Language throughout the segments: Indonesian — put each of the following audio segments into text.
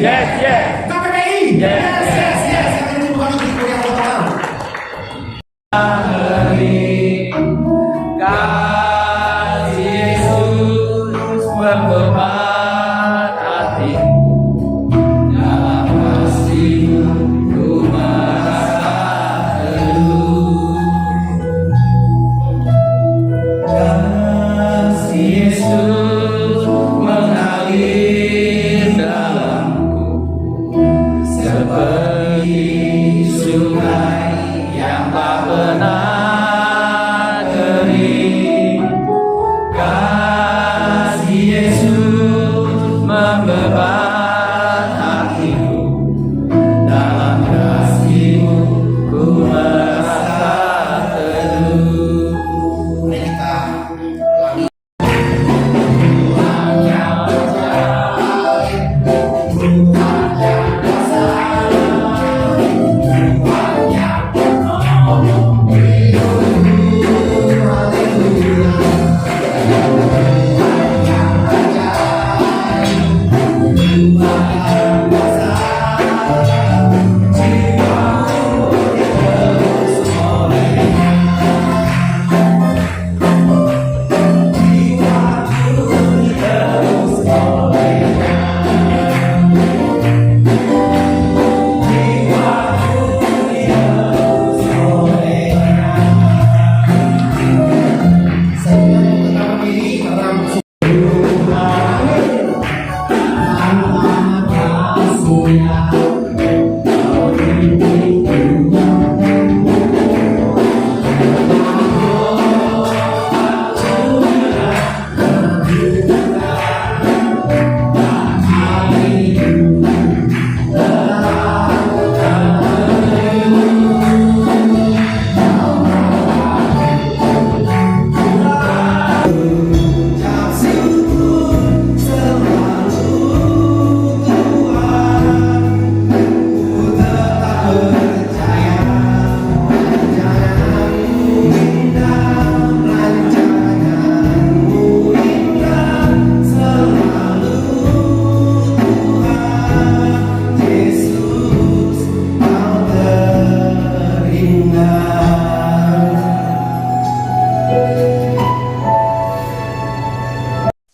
Yes, yes. KPPI. Yes, yes. Yang ini bukan untuk yang total. Kasih Yesus membebat hatiku, dalam kasih-Mu ku merasa teduh. Kasih Yesus mengalir dalamku seperti sungai yang tak pernah kering. Kasih Yesus membebat hatiku, dalam kasih-Mu ku merasa teduh. Mari kita ulangi.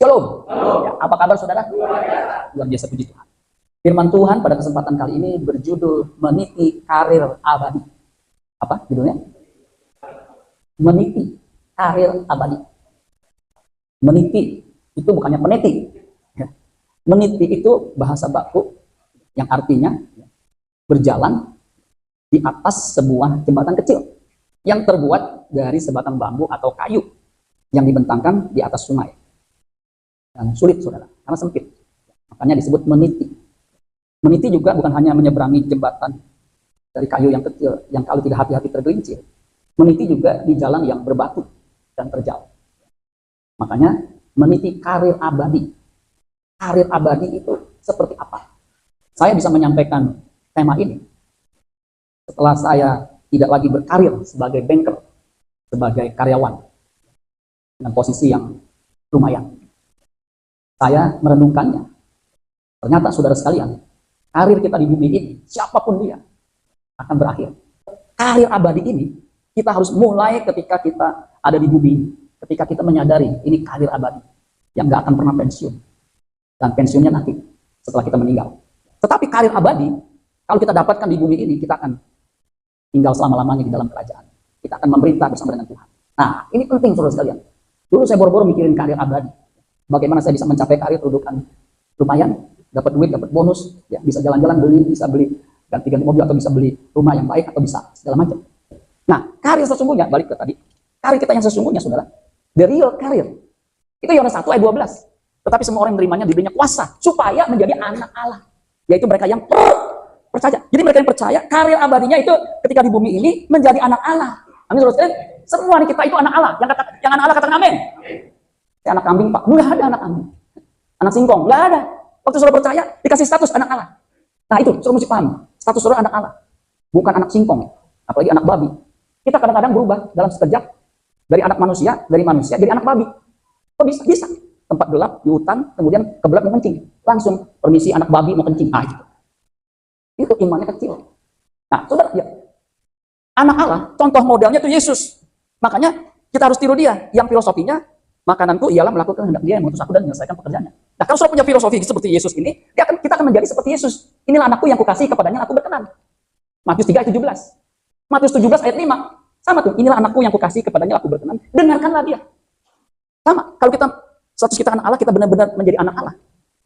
Shalom. Ya, apa kabar saudara? Luar biasa, puji Tuhan. Firman Tuhan pada kesempatan kali ini berjudul Meniti Karir Abadi. Apa judulnya? Meniti Karir Abadi. Meniti itu bukannya peniti. Ya. Meniti itu bahasa baku yang artinya berjalan di atas sebuah jembatan kecil yang terbuat dari sebatang bambu atau kayu yang dibentangkan di atas sungai. Dan sulit saudara, karena sempit. Makanya disebut meniti. Meniti juga bukan hanya menyeberangi jembatan dari kayu yang kecil, yang kalau tidak hati-hati tergelincir. Meniti juga di jalan yang berbatu dan terjal. Makanya meniti karir abadi. Karir abadi itu seperti apa? Saya bisa menyampaikan tema ini setelah saya tidak lagi berkarir sebagai banker, sebagai karyawan, dengan posisi yang lumayan. Saya merenungkannya. Ternyata saudara sekalian, karir kita di bumi ini, siapapun dia, akan berakhir. Karir abadi ini, kita harus mulai ketika kita ada di bumi ini. Ketika kita menyadari, ini karir abadi. Yang gak akan pernah pensiun. Dan pensiunnya nanti, setelah kita meninggal. Tetapi karir abadi, kalau kita dapatkan di bumi ini, kita akan tinggal selama-lamanya di dalam kerajaan. Kita akan memerintah bersama dengan Tuhan. Nah, ini penting saudara sekalian. Dulu saya boro-boro mikirin karir abadi. Bagaimana saya bisa mencapai karir kedudukan lumayan, dapat duit, dapat bonus, ya, bisa jalan-jalan, bisa beli ganti-ganti mobil, atau bisa beli rumah yang baik, atau bisa segala macam. Nah, karir sesungguhnya, balik ke tadi, karir kita yang sesungguhnya, saudara, the real karir, itu Yohanes 1 ayat 12. Tetapi semua orang yang menerimanya diberinya kuasa supaya menjadi anak Allah, yaitu mereka yang percaya. Jadi mereka yang percaya, karir abadinya itu ketika di bumi ini menjadi anak Allah. Amin, saudara sekalian. Semua nih kita itu anak Allah. Yang anak Allah katakan amin. Kayak anak kambing, Pak. Nggak ada anak kambing. Anak singkong, nggak ada. Waktu saudara percaya, dikasih status anak Allah. Nah itu, saudara mesti paham. Status saudara anak Allah. Bukan anak singkong. Apalagi anak babi. Kita kadang-kadang berubah dalam sekejap. Dari anak manusia, dari manusia, jadi anak babi. Kok bisa? Bisa. tempat gelap, di hutan, kemudian kebelat mau kencing. Langsung, permisi anak babi mau kencing. Ah, itu. Itu imannya kecil. Nah, saudara, ya. Anak Allah, contoh modelnya itu Yesus. Makanya kita harus tiru dia. Yang filosofinya, makananku ialah melakukan kehendak dia yang mengutus aku dan menyelesaikan pekerjaannya. Nah, kalau sudah punya filosofi seperti Yesus ini, kita akan menjadi seperti Yesus. Inilah anakku yang kukasihi, kepadanya aku berkenan. Matius 3 ayat 17. Matius 17 ayat 5. Sama tuh, inilah anakku yang kukasihi, kepadanya aku berkenan. Dengarkanlah dia. Sama, kalau status kita anak Allah, kita benar-benar menjadi anak Allah.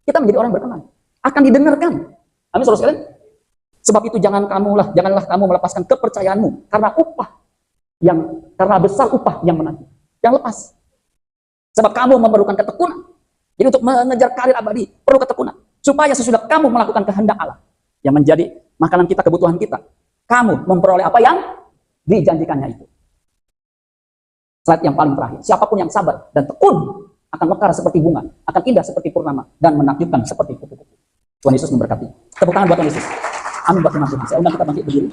Kita menjadi orang berkenan. Akan didengarkan. Amin, saudara sekalian. Sebab itu janganlah kamu melepaskan kepercayaanmu karena besar upah yang menanti. Yang lepas. Sebab kamu memerlukan ketekunan. Jadi untuk mengejar karir abadi perlu ketekunan. Supaya sesudah kamu melakukan kehendak Allah yang menjadi makanan kita, kebutuhan kita, kamu memperoleh apa yang dijanjikannya itu. Slide yang paling terakhir. Siapapun yang sabar dan tekun akan mekar seperti bunga, akan indah seperti purnama, dan menakjubkan seperti kupu-kupu. Tuhan Yesus memberkati. Tepuk tangan buat Tuhan Yesus. Amin buat Tuhan Yesus. Saya undang kita bangkit berdiri.